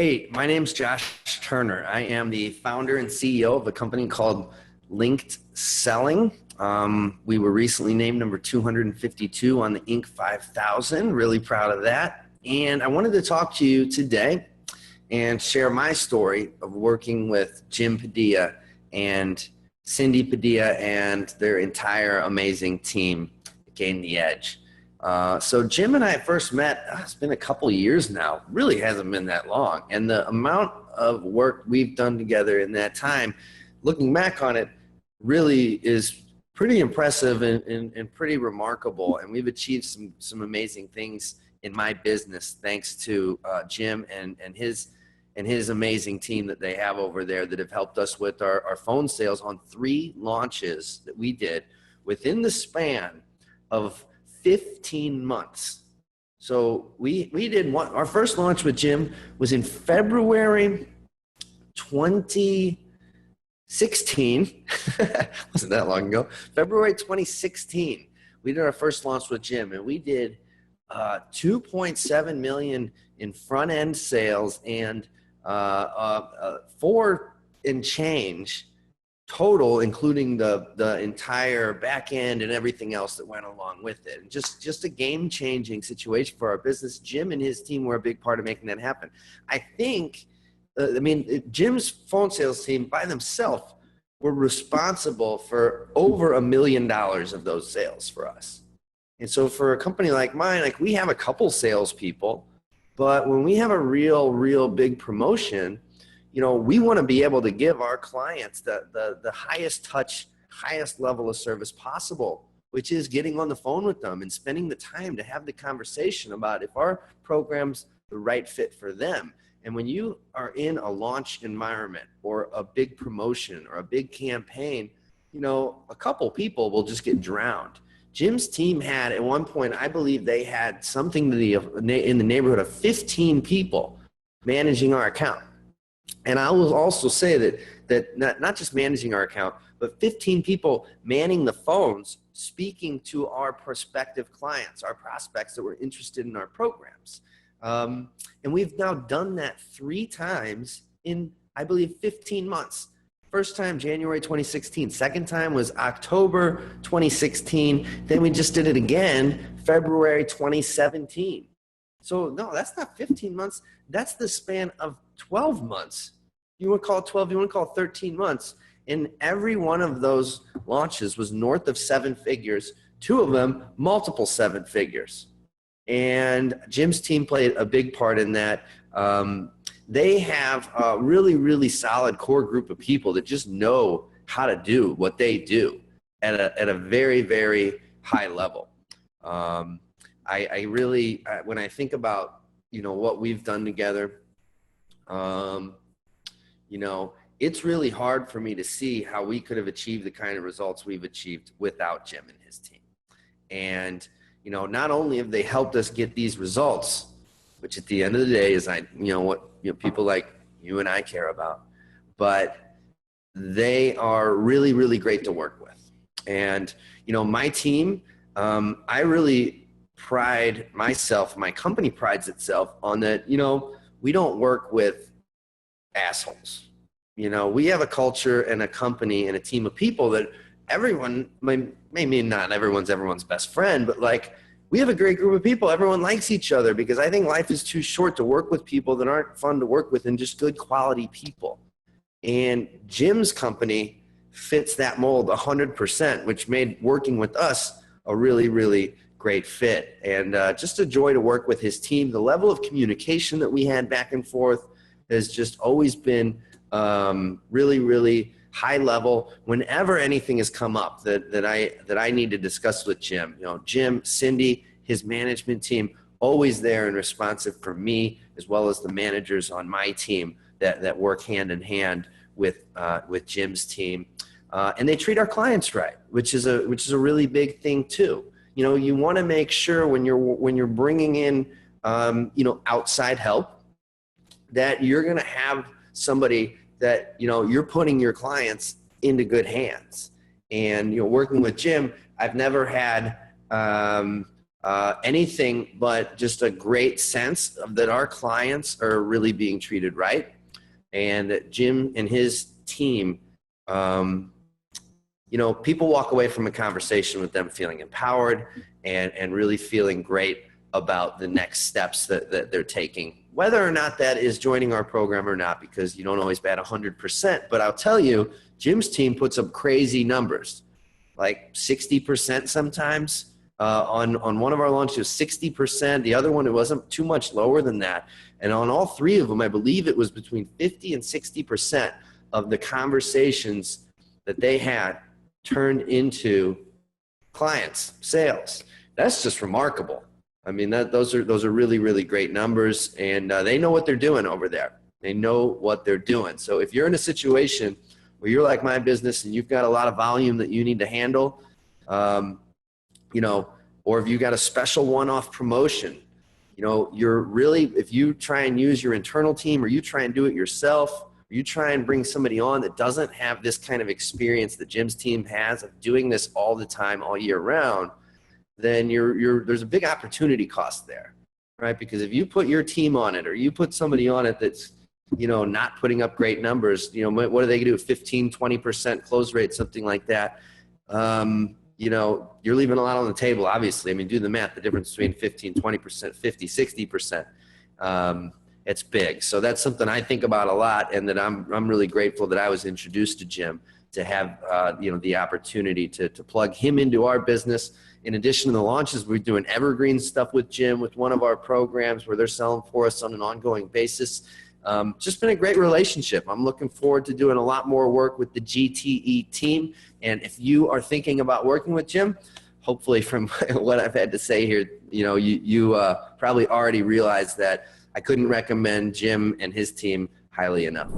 Hey, my name's Josh Turner. I am the founder and CEO of a company called Linked Selling. We were recently named number 252 on the Inc. 5000. Really proud of that. And I wanted to talk to you today and share my story of working with Jim Padilla and Cindy Padilla and their entire amazing team at Gain the Edge. So Jim and I first met, it's been a couple of years now, really hasn't been that long. And the amount of work we've done together in that time, looking back on it, really is pretty impressive and pretty remarkable. And we've achieved some amazing things in my business thanks to Jim and his amazing team that they have over there that have helped us with our phone sales on 3 launches that we did within the span of 15 months. So we did our first launch with Jim was in February 2016. Wasn't that long ago. February 2016, we did our first launch with Jim, and we did 2.7 million in front end sales and 4 and change total, including the entire back end and everything else that went along with it. And just a game-changing situation for our business. Jim and his team were a big part of making that happen. I think, Jim's phone sales team by themselves were responsible for over $1 million of those sales for us. And so for a company like mine, like we have a couple salespeople, but when we have a real big promotion, we want to be able to give our clients the highest touch, highest level of service possible, which is getting on the phone with them and spending the time to have the conversation about if our program's the right fit for them. And when you are in a launch environment or a big promotion or a big campaign, a couple people will just get drowned. Jim's team had, at one point, I believe they had something in the neighborhood of 15 people managing our account. And I will also say that not just managing our account, but 15 people manning the phones, speaking to our prospective clients, our prospects that were interested in our programs. And we've now done that 3 times in, I believe, 15 months. First time, January 2016. Second time was October 2016. Then we just did it again, February 2017. So no, that's not 15 months. That's the span of 12 months. You want to call it 12, you want to call it 13 months. And every one of those launches was north of 7 figures, 2 of them multiple 7 figures. And Jim's team played a big part in that. They have a really solid core group of people that just know how to do what they do at a very high level. I really, when I think about, what we've done together, it's really hard for me to see how we could have achieved the kind of results we've achieved without Jim and his team. And, not only have they helped us get these results, which at the end of the day is what people like you and I care about, but they are really great to work with. And, my team, I really pride myself, my company prides itself on that, we don't work with assholes. We have a culture and a company and a team of people that everyone, maybe not everyone's best friend, but we have a great group of people. Everyone likes each other because I think life is too short to work with people that aren't fun to work with and just good quality people. And Jim's company fits that mold 100%, which made working with us a really great fit. And just a joy to work with his team. The level of communication that we had back and forth has just always been really high level. Whenever anything has come up that I need to discuss with Jim, Jim, Cindy, his management team, always there and responsive for me, as well as the managers on my team that work hand in hand with Jim's team. And they treat our clients right, which is a really big thing too. You want to make sure when you're bringing in outside help that you're going to have somebody that you're putting your clients into good hands. And working with Jim, I've never had anything but just a great sense of that our clients are really being treated right, and that Jim and his team, people walk away from a conversation with them feeling empowered and really feeling great about the next steps that they're taking, whether or not that is joining our program or not, because you don't always bat 100%. But I'll tell you, Jim's team puts up crazy numbers, like 60% sometimes. On one of our launches, 60%. The other one, it wasn't too much lower than that. And on all three of them, I believe it was between 50 and 60% of the conversations that they had turned into clients, sales. That's just remarkable. I mean, those are really, really great numbers, and they know what they're doing over there. They know what they're doing. So if you're in a situation where you're like my business and you've got a lot of volume that you need to handle, or if you got a special one-off promotion, you're really, if you try and use your internal team, or you try and do it yourself, or you try and bring somebody on that doesn't have this kind of experience that Jim's team has of doing this all the time, all year round, then there's a big opportunity cost there, right? Because if you put your team on it, or you put somebody on it that's, not putting up great numbers, what are they gonna do? 15, 20% close rate, something like that. You're leaving a lot on the table, obviously. I mean, do the math, the difference between 15, 20%, 50, 60%. It's big. So that's something I think about a lot, and that I'm really grateful that I was introduced to Jim to have, the opportunity to plug him into our business. In addition to the launches, we're doing evergreen stuff with Jim, with one of our programs where they're selling for us on an ongoing basis. Just been a great relationship. I'm looking forward to doing a lot more work with the GTE team. And if you are thinking about working with Jim, hopefully from what I've had to say here, you probably already realized that I couldn't recommend Jim and his team highly enough.